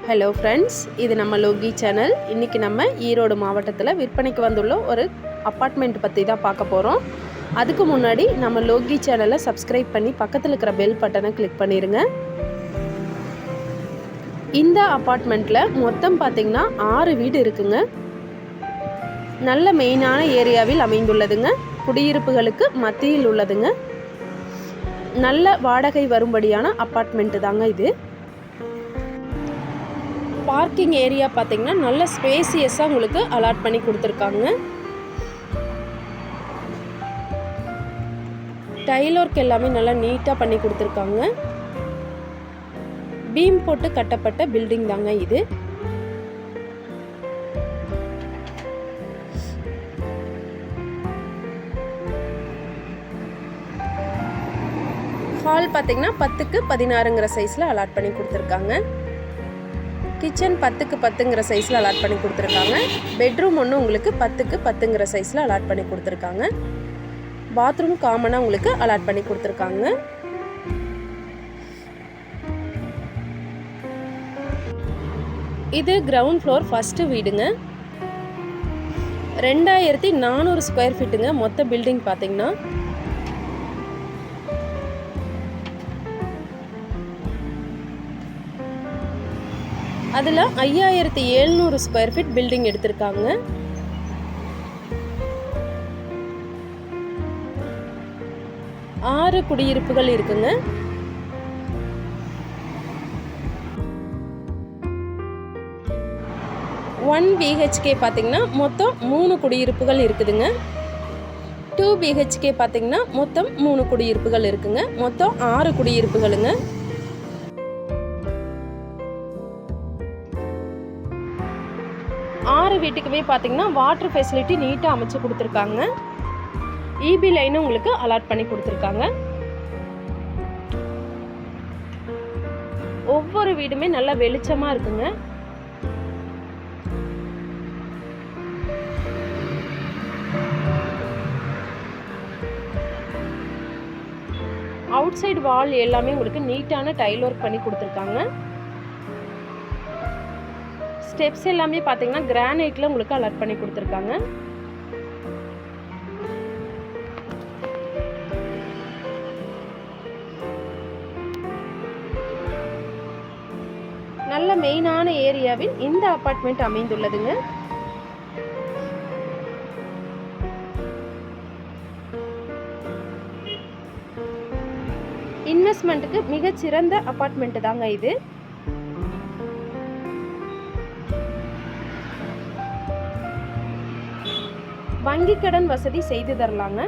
Hello friends, இது நம்ம Loki channel. இன்றைக்கி நம்ம ஈரோடு மாவட்டத்தில் விற்பனைக்கு வந்துள்ள ஒரு அப்பார்ட்மெண்ட் பற்றி தான் பார்க்க போகிறோம். அதுக்கு முன்னாடி நம்ம லோகி சேனலை சப்ஸ்கிரைப் பண்ணி பக்கத்தில் இருக்கிற பெல் பட்டனை கிளிக் பண்ணிடுங்க. இந்த அப்பார்ட்மெண்ட்டில் மொத்தம் பார்த்திங்கன்னா 6 வீடு இருக்குங்க. நல்ல மெயினான ஏரியாவில் அமைந்துள்ளதுங்க. குடியிருப்புகளுக்கு மத்தியில் உள்ளதுங்க. நல்ல வாடகை வரும்படியான அப்பார்ட்மெண்ட்டு தாங்க இது. பார்க்கிங் ஏரியா பார்த்திங்கன்னா நல்ல ஸ்பேசியஸாக உங்களுக்கு அலாட் பண்ணி கொடுத்துருக்காங்க. டைல் ஒர்க் எல்லாமே நல்லா நீட்டாக பண்ணி கொடுத்துருக்காங்க. பீம் போட்டு கட்டப்பட்ட பில்டிங் தாங்க இது. ஹால் பார்த்திங்கன்னா 10க்கு 16ங்கிற சைஸில் அலாட் பண்ணி கொடுத்துருக்காங்க. கிச்சன் 10க்கு 10ங்கிற சைஸில் அலாட் பண்ணி கொடுத்துருக்காங்க. பெட்ரூம் ஒன்று உங்களுக்கு 10க்கு 10ங்கிற சைஸில் அலாட் பண்ணி கொடுத்துருக்காங்க. பாத்ரூம் காமனாக உங்களுக்கு அலாட் பண்ணி கொடுத்துருக்காங்க. இது கிரவுண்ட் ஃப்ளோர் ஃபஸ்ட்டு வீடுங்க. 2400 ஸ்கொயர் ஃபீட்டுங்க மொத்த பில்டிங் பார்த்தீங்கன்னா. அதில் 5700 ஸ்கொயர் ஃபீட் பில்டிங் எடுத்திருக்காங்க. ஆறு குடியிருப்புகள் இருக்குங்க. ஒன் பிஹெச்கே பார்த்தீங்கன்னா மொத்தம் 3 குடியிருப்புகள் இருக்குதுங்க. 2 பிஹெச்கே பார்த்தீங்கன்னா மொத்தம் 3 குடியிருப்புகள் இருக்குங்க. மொத்தம் 6 குடியிருப்புகளுங்க. 6 வீட்டுக்குமே பார்த்தீங்கன்னா வாட்டர் ஃபெசிலிட்டி நீட்டாக அமைச்சு கொடுத்துருக்காங்க. இபி லைனும் உங்களுக்கு அலாட் பண்ணி கொடுத்துருக்காங்க. ஒவ்வொரு வீடுமே நல்லா வெளிச்சமாக இருக்குங்க. அவுட் சைடு வால் எல்லாமே உங்களுக்கு நீட்டான டைல் ஒர்க் பண்ணி கொடுத்துருக்காங்க. ஸ்டெப்ஸ் எல்லாமே பார்த்தீங்கன்னா கிரானைட்டில் உங்களுக்கு அலாட் பண்ணி கொடுத்துருக்காங்க. நல்ல மெயினான ஏரியாவில் இந்த அபார்ட்மெண்ட் அமைந்துள்ளதுங்க. இன்வெஸ்ட்மெண்ட்டுக்கு மிகச்சிறந்த அபார்ட்மெண்ட் தாங்க இது. வங்கி கடன் வசதி செய்து தரலாங்க.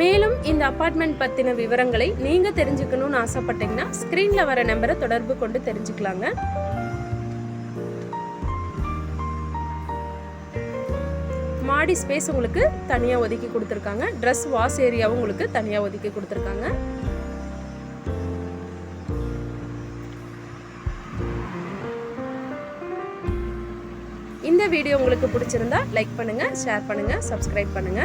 மேலும் இந்த அபார்ட்மெண்ட் பற்றின விவரங்களை நீங்கள் தெரிஞ்சுக்கணும்னு ஆசைப்பட்டீங்கன்னா ஸ்க்ரீனில் வர நம்பரை தொடர்பு கொண்டு தெரிஞ்சுக்கலாங்க. மாடி ஸ்பேஸ் உங்களுக்கு தனியாக ஒதுக்கி கொடுத்துருக்காங்க. ட்ரெஸ் வாஷ் ஏரியாவும் உங்களுக்கு தனியாக ஒதுக்கி கொடுத்துருக்காங்க. இந்த வீடியோ உங்களுக்கு பிடிச்சிருந்தா லைக் பண்ணுங்க, ஷேர் பண்ணுங்க, சப்ஸ்கிரைப் பண்ணுங்க.